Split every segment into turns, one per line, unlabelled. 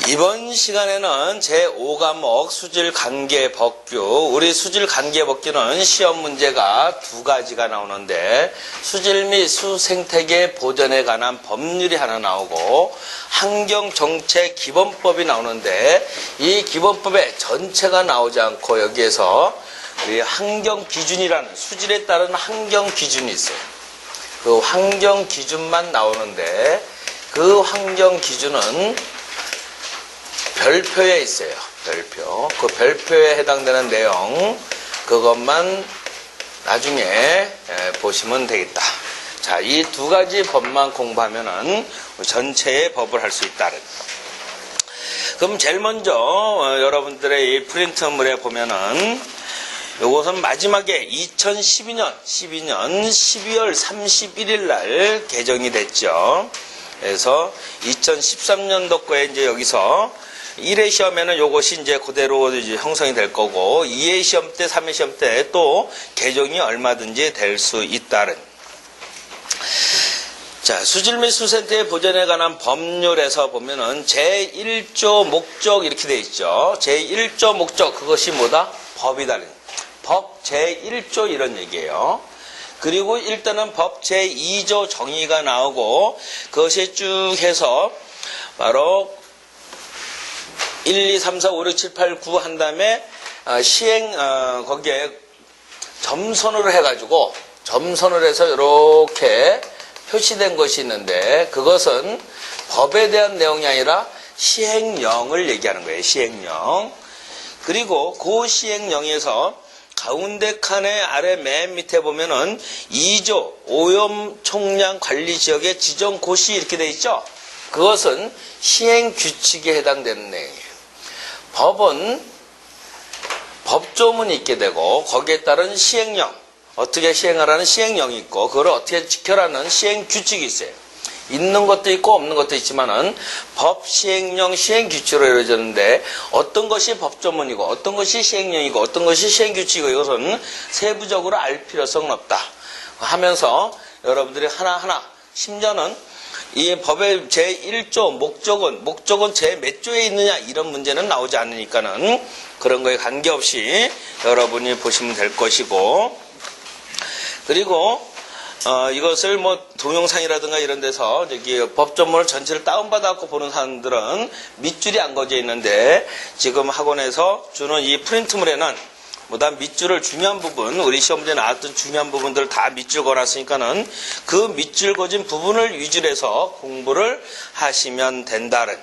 이번 시간에는 제5과목 수질관계법규, 우리 수질관계법규는 시험 문제가 두 가지가 나오는데 수질 및 수생태계 보전에 관한 법률이 하나 나오고 환경정책기본법이 나오는데 이 기본법의 전체가 나오지 않고 여기에서 우리 환경기준이라는 수질에 따른 환경기준이 있어요. 그 환경기준만 나오는데 그 환경기준은 별표에 있어요. 별표. 그 별표에 해당되는 내용 그것만 나중에 보시면 되겠다. 자, 이 두 가지 법만 공부하면은 전체의 법을 할 수 있다. 그럼 제일 먼저 여러분들의 이 프린트물에 보면은 요것은 마지막에 2012년 12월 31일 날 개정이 됐죠. 그래서 2013년도 거에 이제 여기서 1회 시험에는 요것이 이제 그대로 이제 형성이 될 거고 2회 시험 때, 3회 시험 때 또 개정이 얼마든지 될 수 있다는. 자, 수질 및 수생태 보전에 관한 법률에서 보면은 제1조 목적 이렇게 돼 있죠. 제1조 목적 그것이 뭐다? 법이다. 법 제1조 이런 얘기예요. 그리고 일단은 법 제2조 정의가 나오고 그것이 쭉 해서 바로 1, 2, 3, 4, 5, 6, 7, 8, 9 한 다음에 시행 거기에 점선으로 해가지고 점선을 해서 이렇게 표시된 것이 있는데 그것은 법에 대한 내용이 아니라 시행령을 얘기하는 거예요. 시행령. 그리고 그 시행령에서 가운데 칸의 아래 맨 밑에 보면은 2조 오염 총량 관리 지역의 지정 고시 이렇게 돼 있죠. 그것은 시행 규칙에 해당되는 내용이에요. 법은 법조문이 있게 되고 거기에 따른 시행령, 어떻게 시행하라는 시행령이 있고 그걸 어떻게 지켜라는 시행 규칙이 있어요. 있는 것도 있고 없는 것도 있지만은 법, 시행령, 시행 규칙으로 이루어졌는데 어떤 것이 법조문이고 어떤 것이 시행령이고 어떤 것이 시행 규칙이고 이것은 세부적으로 알 필요성은 없다 하면서 여러분들이 하나하나 심지어는 이 법의 제1조 목적은 제 몇 조에 있느냐 이런 문제는 나오지 않으니까는 그런 거에 관계없이 여러분이 보시면 될 것이고 그리고 이것을 뭐 동영상이라든가 이런 데서 저기 법조문을 전체를 다운받아갖고 보는 사람들은 밑줄이 안 그어져 있는데 지금 학원에서 주는 이 프린트물에는 뭐다 밑줄을 중요한 부분 우리 시험 문제 나왔던 중요한 부분들을 다 밑줄 걸었으니까는 그 밑줄 그어진 부분을 위주로 해서 공부를 하시면 된다는.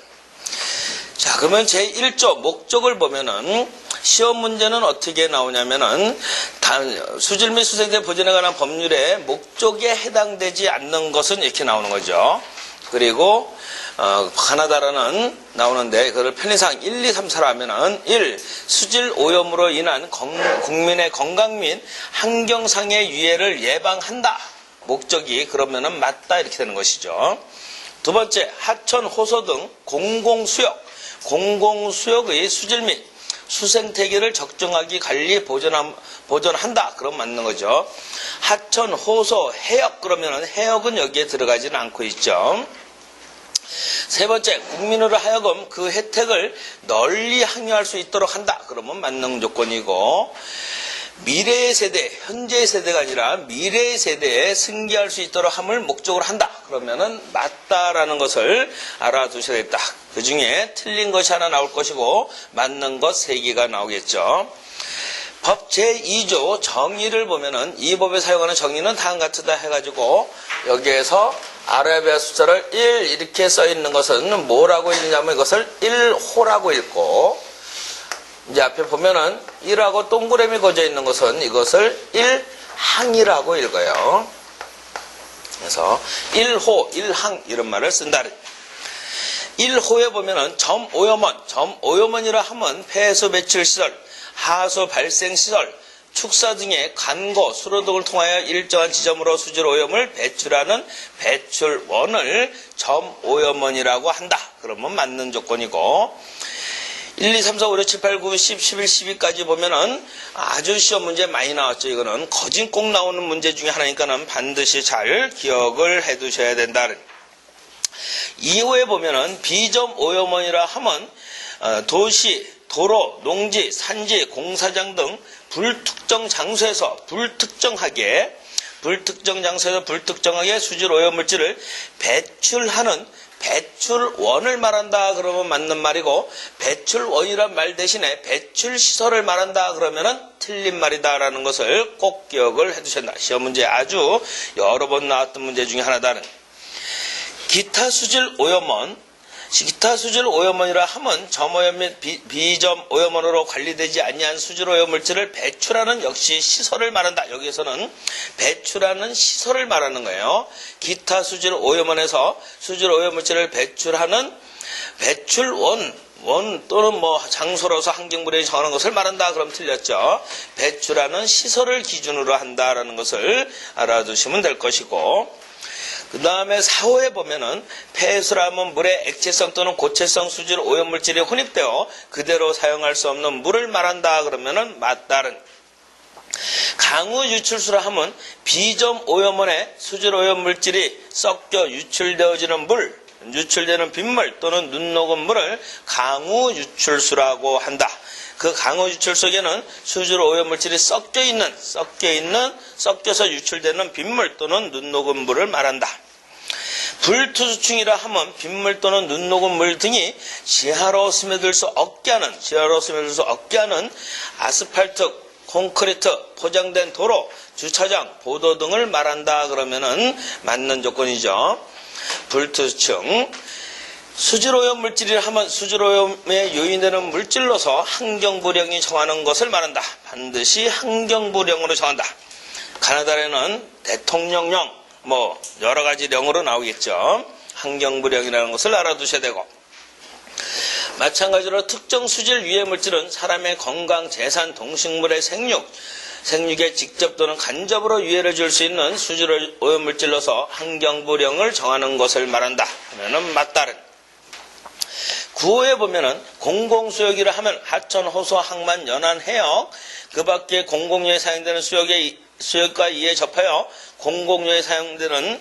자, 그러면 제1조 목적을 보면은 시험 문제는 어떻게 나오냐면은 수질 및 수생태 보전에 관한 법률의 목적에 해당되지 않는 것은 이렇게 나오는 거죠. 그리고 가나다라는 나오는데 그걸 편의상 1, 2, 3, 4로 하면은 1. 수질 오염으로 인한 국민의 건강 및 환경상의 유해를 예방한다. 목적이 그러면은 맞다 이렇게 되는 것이죠. 두 번째, 하천, 호소 등 공공수역의 수질 및 수생태계를 적정하게 관리 보존한다. 그럼 맞는 거죠. 하천, 호소, 해역 그러면은 해역은 여기에 들어가지는 않고 있죠. 세 번째, 국민으로 하여금 그 혜택을 널리 항유할 수 있도록 한다. 그러면 맞는 조건이고 미래의 세대, 현재의 세대가 아니라 미래의 세대에 승계할 수 있도록 함을 목적으로 한다. 그러면은 맞다라는 것을 알아두셔야겠다. 그 중에 틀린 것이 하나 나올 것이고 맞는 것 3개가 나오겠죠. 법 제2조 정의를 보면은 이 법에 사용하는 정의는 다음 같으다 해가지고 여기에서 아라비아 숫자를 1 이렇게 써 있는 것은 뭐라고 읽냐면 이것을 1호라고 읽고 이제 앞에 보면은 1하고 동그라미 그어져 있는 것은 이것을 1항이라고 읽어요. 그래서 1호, 1항 이런 말을 쓴다. 1호에 보면은 점오염원이라 하면 폐수 배출 시설, 하수 발생 시설, 축사 등의 관고, 수로 등을 통하여 일정한 지점으로 수질 오염을 배출하는 배출원을 점오염원이라고 한다. 그러면 맞는 조건이고 1, 2, 3, 4, 5, 6, 7, 8, 9, 10, 11, 12까지 보면은 아주 시험 문제 많이 나왔죠. 이거는 거진 꼭 나오는 문제 중에 하나니까는 반드시 잘 기억을 해 두셔야 된다. 2호에 보면은 비점 오염원이라 하면 도시, 도로, 농지, 산지, 공사장 등 불특정 장소에서 불특정하게 수질 오염물질을 배출하는 배출원을 말한다 그러면 맞는 말이고, 배출원이란 말 대신에 배출시설을 말한다 그러면은 틀린 말이다라는 것을 꼭 기억을 해두셔야 한다. 시험 문제에 아주 여러 번 나왔던 문제 중에 하나다는 기타 수질 오염원이라 하면 점오염 및 비점 오염원으로 관리되지 아니한 수질 오염물질을 배출하는 역시 시설을 말한다. 여기에서는 배출하는 시설을 말하는 거예요. 기타 수질 오염원에서 수질 오염물질을 배출하는 배출원 또는 장소로서 환경부령이 정하는 것을 말한다. 그럼 틀렸죠. 배출하는 시설을 기준으로 한다라는 것을 알아두시면 될 것이고, 그 다음에 4호에 보면은 폐수라면 물에 액체성 또는 고체성 수질 오염물질이 혼입되어 그대로 사용할 수 없는 물을 말한다 그러면은 맞다른. 강우 유출수라 하면 비점 오염원에 수질 오염물질이 섞여 유출되는 빗물 또는 눈 녹은 물을 강우 유출수라고 한다. 그 강우 유출 속에는 수질 오염물질이 섞여서 유출되는 빗물 또는 눈 녹은 물을 말한다. 불투수층이라 하면 빗물 또는 눈 녹은 물 등이 지하로 스며들 수 없게 하는 아스팔트, 콘크리트, 포장된 도로, 주차장, 보도 등을 말한다 그러면은 맞는 조건이죠. 불투수층. 수질오염 물질이라 하면 수질오염에 요인되는 물질로서 환경부령이 정하는 것을 말한다. 반드시 환경부령으로 정한다. 가나다에는 대통령령, 여러 가지 령으로 나오겠죠. 환경부령이라는 것을 알아두셔야 되고, 마찬가지로 특정 수질 유해 물질은 사람의 건강, 재산, 동식물의 생육에 직접 또는 간접으로 유해를 줄 수 있는 수질 오염 물질로서 환경부령을 정하는 것을 말한다. 하면은 맞다른. 9호에 보면은 공공수역이라 하면 하천, 호수, 항만, 연안, 해역, 그 밖에 공공유에 사용되는 수역과 이에 접하여 공공유에 사용되는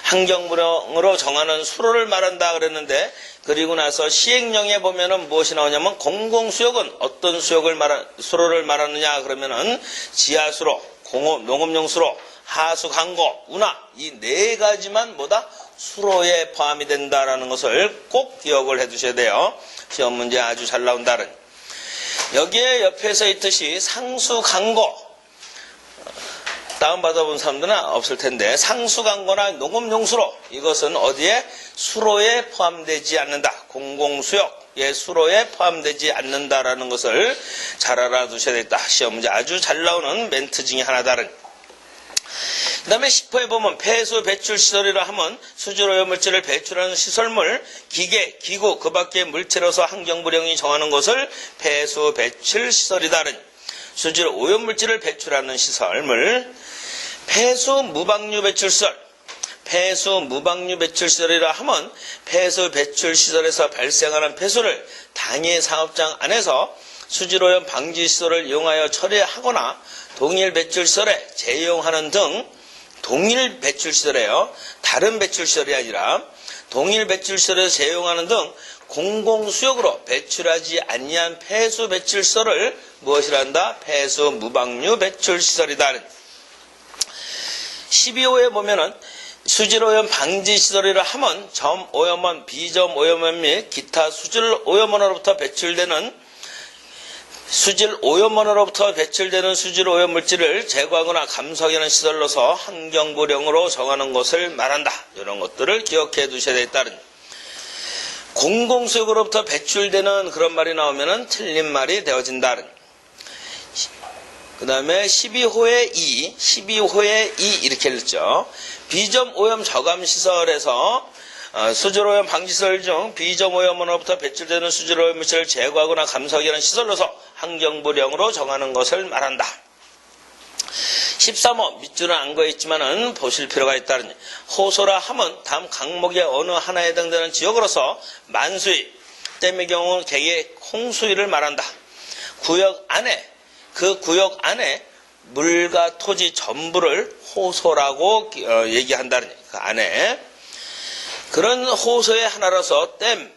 환경부령으로 정하는 수로를 말한다 그랬는데, 그리고 나서 시행령에 보면은 무엇이 나오냐면 공공수역은 어떤 수로를 말하느냐 그러면은 지하수로, 공업, 농업용 수로, 하수, 강고, 운하 이 네 가지만 수로에 포함이 된다라는 것을 꼭 기억을 해두셔야 돼요. 시험 문제 아주 잘 나온다는. 여기에 옆에서 있듯이 상수, 강고, 다운받아본 사람들은 없을 텐데, 상수, 강고나 농업용 수로, 이것은 어디에? 수로에 포함되지 않는다. 공공수역의 수로에 포함되지 않는다라는 것을 잘 알아두셔야 되겠다. 시험 문제 아주 잘 나오는 멘트 중에 하나다른. 그 다음에 10호에 보면 폐수 배출 시설이라 하면 수질 오염물질을 배출하는 시설물, 기계, 기구, 그 밖의 물체로서 환경부령이 정하는 것을 폐수 배출 시설이다른. 수질 오염물질을 배출하는 시설물. 폐수 무방류 배출시설. 폐수 무방류 배출시설이라 하면 폐수 배출시설에서 발생하는 폐수를 당해 사업장 안에서 수질오염 방지시설을 이용하여 처리하거나 동일 배출시설에 재이용하는 등, 동일 배출시설이에요. 다른 배출시설이 아니라 동일 배출시설에서 재이용하는 등 공공수역으로 배출하지 아니한 폐수 배출시설을 무엇이라 한다? 폐수 무방류 배출시설이다. 12호에 보면은 수질오염 방지시설이라 하면 점오염원, 비점오염원 및 기타 수질오염원으로부터 배출되는 수질오염 물질을 제거하거나 감소하게 하는 시설로서 환경부령으로 정하는 것을 말한다. 이런 것들을 기억해 두셔야 되겠다는. 공공수역으로부터 배출되는 그런 말이 나오면은 틀린 말이 되어진다는. 그 다음에 12호의 2 이렇게 읽죠. 비점오염 저감시설에서 수질오염 방지시설 중 비점오염원으로부터 배출되는 수질오염 물질을 제거하거나 감소하게 하는 시설로서 환경부령으로 정하는 것을 말한다. 13호 밑줄은 안 그어있지만은 보실 필요가 있다는. 호소라 하면 다음 강목의 어느 하나에 해당되는 지역으로서 만수위, 댐의 경우는 개의 홍수위를 말한다. 그 구역 안에 물과 토지 전부를 호소라고 얘기한다는. 그 안에. 그런 호소의 하나로서 댐,